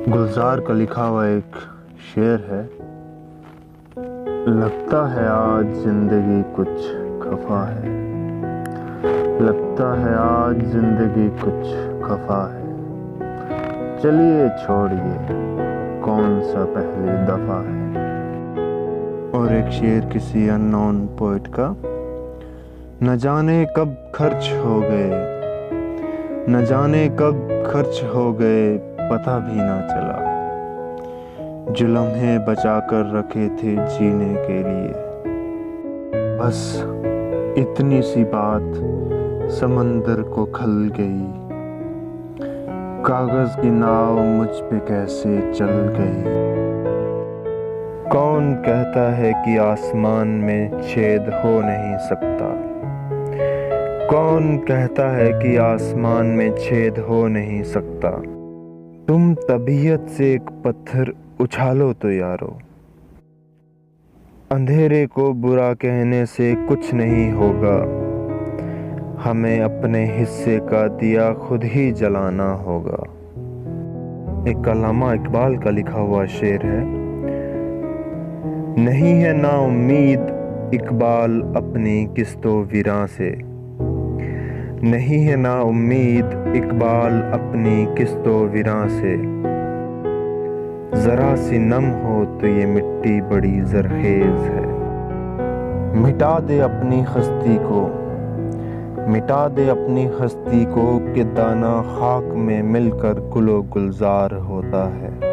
गुलजार का लिखा हुआ एक शेर है। लगता है आज जिंदगी कुछ खफा है, लगता है आज जिंदगी कुछ खफा है। चलिए छोड़िए कौन सा पहली दफा है। और एक शेर किसी अननोन पोएट का। न जाने कब खर्च हो गए, न जाने कब खर्च हो गए, पता भी ना चला। जो लम्हे बचा कर रखे थे जीने के लिए, बस इतनी सी बात समंदर को खल गई। कागज की नाव मुझ पे कैसे चल गई। कौन कहता है कि आसमान में छेद हो नहीं सकता। कौन कहता है कि आसमान में छेद हो नहीं सकता। तुम तबीयत से एक पत्थर उछालो तो यारो। अंधेरे को बुरा कहने से कुछ नहीं होगा। हमें अपने हिस्से का दिया खुद ही जलाना होगा। एक अल्लामा इकबाल का लिखा हुआ शेर है। नहीं है ना उम्मीद इकबाल अपनी किस्तो विरां से। नहीं है ना उम्मीद इकबाल अपनी किस्तो विरां से। जरा सी नम हो तो ये मिट्टी बड़ी जरखेज है। मिटा दे अपनी हस्ती को, मिटा दे अपनी हस्ती को कि दाना खाक में मिलकर गुलो गुलजार होता है।